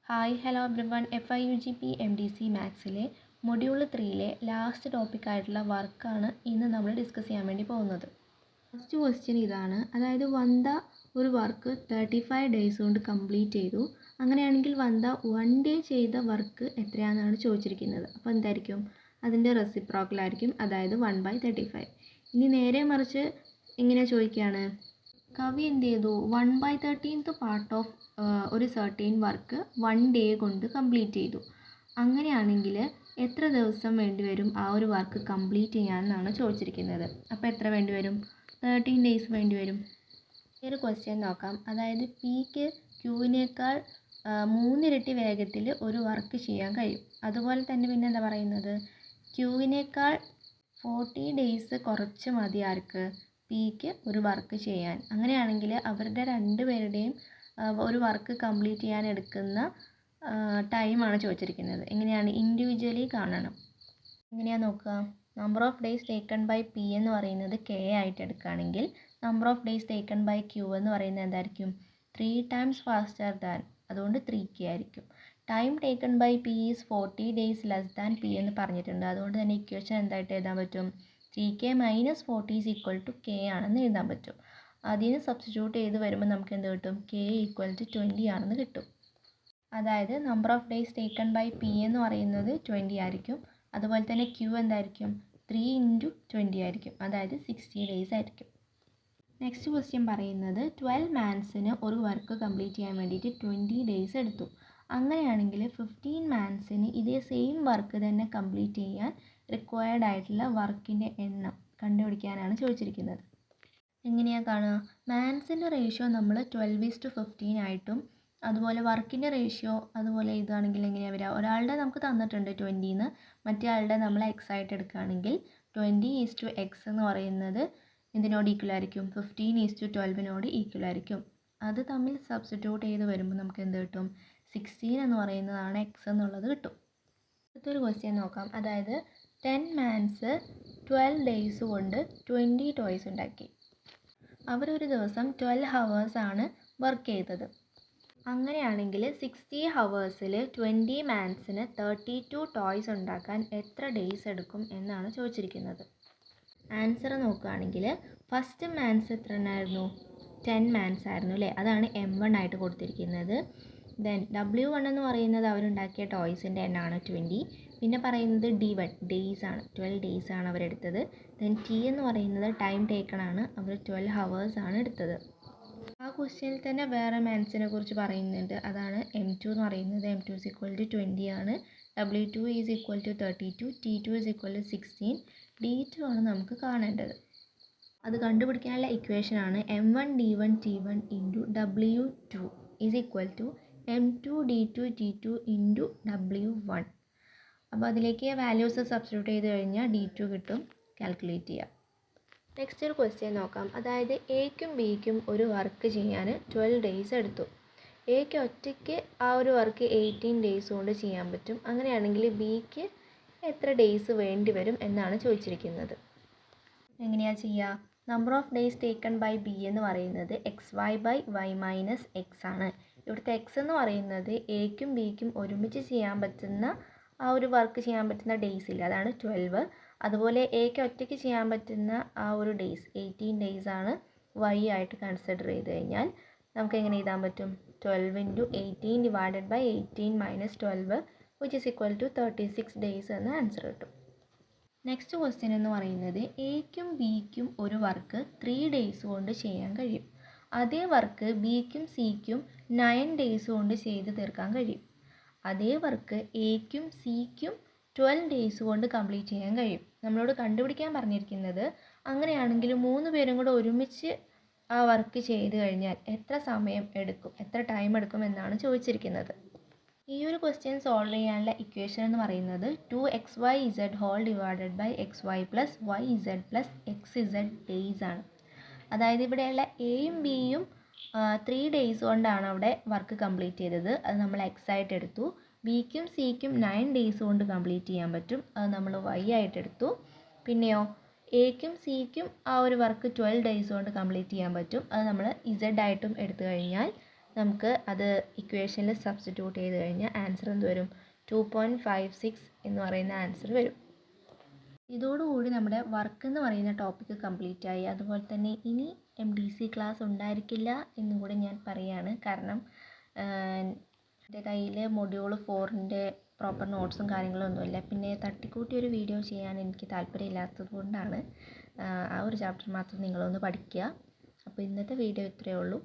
Hi hello everyone. FIUGP MDC മാത്സിലെ module 3 last ടോപ്പിക്കായിട്ടുള്ള വർക്കാണ് ഇന്ന് നമ്മൾ ഡിസ്കസ് ചെയ്യാൻ വേണ്ടി പോകുന്നത്. ഫസ്റ്റ് ക്വസ്റ്റ്യൻ ഇതാണ്, അതായത് വന്ദ ഒരു വർക്ക് 35 ഡേയ്സ് കൊണ്ട് കംപ്ലീറ്റ് ചെയ്തു. അങ്ങനെയാണെങ്കിൽ വന്ദ 1 ഡേ ചെയ്ത വർക്ക് എത്രയാണെന്നാണ് ചോദിച്ചിരിക്കുന്നത്. അപ്പോൾ എന്തായിരിക്കും? അതിൻ്റെ റെസിപ്രോക്കലായിരിക്കും, അതായത് 1/35. ഇനി നേരെ മറിച്ച് ഇങ്ങനെ ചോദിക്കുകയാണ്, കവി എന്ത് ചെയ്തു? 1/13 പാർട്ട് ഓഫ് ഒരു സർട്ടീൻ വർക്ക് 1 ഡേ കൊണ്ട് കംപ്ലീറ്റ് ചെയ്തു. അങ്ങനെയാണെങ്കിൽ എത്ര ദിവസം വേണ്ടിവരും ആ ഒരു വർക്ക് കംപ്ലീറ്റ് ചെയ്യാമെന്നാണ് ചോദിച്ചിരിക്കുന്നത്. അപ്പോൾ എത്ര വേണ്ടിവരും? 13 ഡേയ്സ് വേണ്ടിവരും. ഈ ഒരു ക്വസ്റ്റ്യൻ നോക്കാം. അതായത് പിക്ക് ക്യൂവിനേക്കാൾ 3 ഇരട്ടി വേഗത്തിൽ ഒരു വർക്ക് ചെയ്യാൻ കഴിയും. അതുപോലെ തന്നെ പിന്നെ എന്താ പറയുന്നത്, ക്യൂവിനേക്കാൾ 40 ഡേയ്സ് കുറച്ച് മതി ആർക്ക്? പിക്ക് ഒരു വർക്ക് ചെയ്യാൻ. അങ്ങനെയാണെങ്കിൽ അവരുടെ രണ്ടുപേരുടെയും ഒരു വർക്ക് കംപ്ലീറ്റ് ചെയ്യാൻ എടുക്കുന്ന ടൈമാണ് ചോദിച്ചിരിക്കുന്നത്. എങ്ങനെയാണ്? ഇൻഡിവിജ്വലി കാണണം. എങ്ങനെയാണ് നോക്കുക? Number of days taken by P എന്ന് പറയുന്നത് കെ ആയിട്ട് എടുക്കുകയാണെങ്കിൽ number of days taken by Q എന്ന് പറയുന്നത് എന്തായിരിക്കും? 3 ടൈംസ് ഫാസ്റ്റർ ദാൻ, അതുകൊണ്ട് 3k ആയിരിക്കും. Time taken by P is 40 days less than P എന്ന് പറഞ്ഞിട്ടുണ്ട്. അതുകൊണ്ട് തന്നെ ഇക്വേഷൻ എന്തായിട്ട് എഴുതാൻ പറ്റും? 3k - 40 = k ആണെന്ന് എഴുതാൻ പറ്റും. അതിന് സബ്സ്റ്റിറ്റ്യൂട്ട് ചെയ്ത് വരുമ്പോൾ നമുക്ക് എന്ത് കിട്ടും? k = 20 ആണെന്ന് കിട്ടും. അതായത് number of days taken by P എന്ന് പറയുന്നത് 20 ആയിരിക്കും. അതുപോലെ തന്നെ ക്യൂ എന്തായിരിക്കും? 3 × 20 ആയിരിക്കും, അതായത് 60 ഡേയ്സ് ആയിരിക്കും. നെക്സ്റ്റ് ക്വസ്റ്റ്യൻ പറയുന്നത് 12 മാൻസിന് ഒരു വർക്ക് കംപ്ലീറ്റ് ചെയ്യാൻ വേണ്ടിയിട്ട് 20 ഡേയ്സ് എടുത്തു. അങ്ങനെയാണെങ്കിൽ 15 മാൻസിന് ഇതേ സെയിം വർക്ക് തന്നെ കംപ്ലീറ്റ് ചെയ്യാൻ റിക്വയർഡ് ആയിട്ടുള്ള വർക്കിൻ്റെ എണ്ണം കണ്ടുപിടിക്കാനാണ് ചോദിച്ചിരിക്കുന്നത്. എങ്ങനെയാണ് കാണുക? മാൻസിൻ്റെ റേഷ്യോ നമ്മൾ 12:15 ആയിട്ടും അതുപോലെ വർക്കിൻ്റെ റേഷ്യോ അതുപോലെ ഇതാണെങ്കിൽ എങ്ങനെയാണ് വരിക? ഒരാളുടെ നമുക്ക് തന്നിട്ടുണ്ട് 20, മറ്റേ ആളുടെ നമ്മൾ എക്സ് ആയിട്ട് എടുക്കുകയാണെങ്കിൽ 20:x എന്ന് പറയുന്നത് ഇതിനോട് ഈക്വൽ ആയിരിക്കും, 15:12 ഈക്വൽ ആയിരിക്കും. അത് തമ്മിൽ സബ്സ്റ്റിറ്റ്യൂട്ട് ചെയ്ത് വരുമ്പോൾ നമുക്ക് എന്ത് കിട്ടും? 16 എന്ന് പറയുന്നതാണ് എക്സ് എന്നുള്ളത് കിട്ടും. അടുത്തൊരു ക്വസ്റ്റ്യൻ നോക്കാം. അതായത് 10 മാൻസ് 12 ഡേയ്സ് കൊണ്ട് 20 ടോയ്സ് ഉണ്ടാക്കി. അവരൊരു ദിവസം 12 ഹവേഴ്സാണ് വർക്ക് ചെയ്തത്. അങ്ങനെയാണെങ്കിൽ 60 ഹവേഴ്സിൽ 20 മാൻസിന് 32 ടോയ്സ് ഉണ്ടാക്കാൻ എത്ര ഡേയ്സ് എടുക്കും എന്നാണ് ചോദിച്ചിരിക്കുന്നത്. ആൻസർ നോക്കുകയാണെങ്കിൽ ഫസ്റ്റ് മാൻസ് എത്ര എണ്ണമായിരുന്നു? 10 മാൻസ് ആയിരുന്നു അല്ലേ? അതാണ് M1 ആയിട്ട് കൊടുത്തിരിക്കുന്നത്. ദെൻ W1 എന്ന് പറയുന്നത് അവരുണ്ടാക്കിയ ടോയ്സിൻ്റെ എണ്ണമാണ് 20. പിന്നെ പറയുന്നത് D1 ഡേയ്സ് ആണ്, 12 ഡേയ്സ് ആണ് അവരെടുത്തത്. ദെൻ T എന്ന് പറയുന്നത് ടൈം ടേക്കൺ ആണ്, അവർ 12 ഹവേഴ്സ് ആണ് എടുത്തത്. ആ ക്വസ്റ്റ്യനിൽ തന്നെ വേറെ മാൻസിനെ കുറിച്ച് പറയുന്നുണ്ട്, അതാണ് M2 എന്ന് പറയുന്നത്. M2 = 20 ആണ്. W2 = 32, T2 = 16, D2 ആണ് നമുക്ക് കാണേണ്ടത്. അത് കണ്ടുപിടിക്കാനുള്ള ഇക്വേഷനാണ് M1 D1 T1 × W2 = M2 D2 T2 × W1. അപ്പോൾ അതിലേക്ക് വാല്യൂസ് സബ്സ്റ്റിറ്റ്യൂട്ട് ചെയ്ത് കഴിഞ്ഞാൽ D2 കിട്ടും. കാൽക്കുലേറ്റ് ചെയ്യാം. നെക്സ്റ്റ് ഒരു ക്വസ്റ്റ്യൻ നോക്കാം. അതായത് എയ്ക്കും ബിക്കും ഒരു വർക്ക് ചെയ്യാൻ 12 ഡേയ്സ് എടുത്തു. എയ്ക്ക് ഒറ്റയ്ക്ക് ആ ഒരു വർക്ക് 18 ഡേയ്സ് കൊണ്ട് ചെയ്യാൻ പറ്റും. അങ്ങനെയാണെങ്കിൽ ബിക്ക് എത്ര ഡേയ്സ് വേണ്ടി വരും എന്നാണ് ചോദിച്ചിരിക്കുന്നത്. എങ്ങനെയാണ് ചെയ്യുക? Number of days taken by B എന്ന് പറയുന്നത് xy/y - x ആണ്. ഇവിടുത്തെ എക്സ് എന്ന് പറയുന്നത് എയ്ക്കും ബിക്കും ഒരുമിച്ച് ചെയ്യാൻ പറ്റുന്ന ആ ഒരു വർക്ക് ചെയ്യാൻ പറ്റുന്ന ഡേയ്സ് ഇല്ല, അതാണ് 12. അതുപോലെ എയ്ക്ക് ഒറ്റയ്ക്ക് ചെയ്യാൻ പറ്റുന്ന ആ ഒരു ഡേയ്സ് 18 ഡേയ്സ് ആണ്. വൈ ആയിട്ട് കൺസിഡർ ചെയ്ത് കഴിഞ്ഞാൽ നമുക്ക് എങ്ങനെ എഴുതാൻ പറ്റും? 12 × 18 / 18 - 12 = 36 ഡേയ്സ് എന്ന് ആൻസർ കിട്ടും. നെക്സ്റ്റ് ക്വസ്റ്റ്യൻ എന്ന് പറയുന്നത് എയ്ക്കും ബിക്കും ഒരു വർക്ക് 3 ഡേയ്സ് കൊണ്ട് ചെയ്യാൻ കഴിയും. അതേ വർക്ക് ബിക്കും സിക്കും 9 ഡേയ്സ് കൊണ്ട് ചെയ്ത് തീർക്കാൻ കഴിയും. അതേ വർക്ക് എയ്ക്കും സിക്കും 12 ഡേയ്സ് കൊണ്ട് കംപ്ലീറ്റ് ചെയ്യാൻ കഴിയും. നമ്മളോട് കണ്ടുപിടിക്കാൻ പറഞ്ഞിരിക്കുന്നത് അങ്ങനെയാണെങ്കിൽ 3 പേരും കൂടെ ഒരുമിച്ച് ആ വർക്ക് ചെയ്ത് കഴിഞ്ഞാൽ എത്ര സമയം എടുക്കും, എത്ര ടൈം എടുക്കും എന്നാണ് ചോദിച്ചിരിക്കുന്നത്. ഈ ഒരു ക്വസ്റ്റ്യൻ സോൾവ് ചെയ്യാനുള്ള ഇക്വേഷൻ എന്ന് പറയുന്നത് 2xyz / xy + yz + xz days ആണ്. അതായത് ഇവിടെയുള്ള എയും ബിയും 3 ഡേയ്സ് കൊണ്ടാണ് അവിടെ വർക്ക് കംപ്ലീറ്റ് ചെയ്തത്, അത് നമ്മൾ എക്സ് ആയിട്ട് എടുത്തു. ബിക്കും സിക്കും 9 ഡേയ്സ് കൊണ്ട് കംപ്ലീറ്റ് ചെയ്യാൻ പറ്റും, അത് നമ്മൾ വൈ ആയിട്ട് എടുത്തു. പിന്നെയോ എയ്ക്കും സിക്കും ആ ഒരു വർക്ക് 12 ഡേയ്സ് കൊണ്ട് കംപ്ലീറ്റ് ചെയ്യാൻ പറ്റും, അത് നമ്മൾ ഇസഡ് ആയിട്ടും എടുത്തു കഴിഞ്ഞാൽ നമുക്ക് അത് ഇക്വേഷനിൽ സബ്സ്റ്റിറ്റ്യൂട്ട് ചെയ്ത് കഴിഞ്ഞാൽ ആൻസർ എന്ത് വരും? 2.56 എന്ന് പറയുന്ന ആൻസർ വരും. ഇതോടുകൂടി നമ്മുടെ വർക്ക് എന്ന് പറയുന്ന ടോപ്പിക്ക് കംപ്ലീറ്റ് ആയി. അതുപോലെ തന്നെ ഇനി MDC ക്ലാസ് ഉണ്ടായിരിക്കില്ല എന്നും കൂടി ഞാൻ പറയുകയാണ്. കാരണം എൻ്റെ കയ്യിൽ മൊഡ്യൂൾ 4ൻ്റെ പ്രോപ്പർ നോട്ട്സും കാര്യങ്ങളൊന്നുമില്ല. പിന്നെ തട്ടിക്കൂട്ടി ഒരു വീഡിയോ ചെയ്യാൻ എനിക്ക് താല്പര്യമില്ലാത്തത് കൊണ്ടാണ്. ആ ഒരു ചാപ്റ്റർ മാത്രം നിങ്ങളൊന്ന് പഠിക്കുക. അപ്പോൾ ഇന്നത്തെ വീഡിയോ ഇത്രയേ ഉള്ളൂ.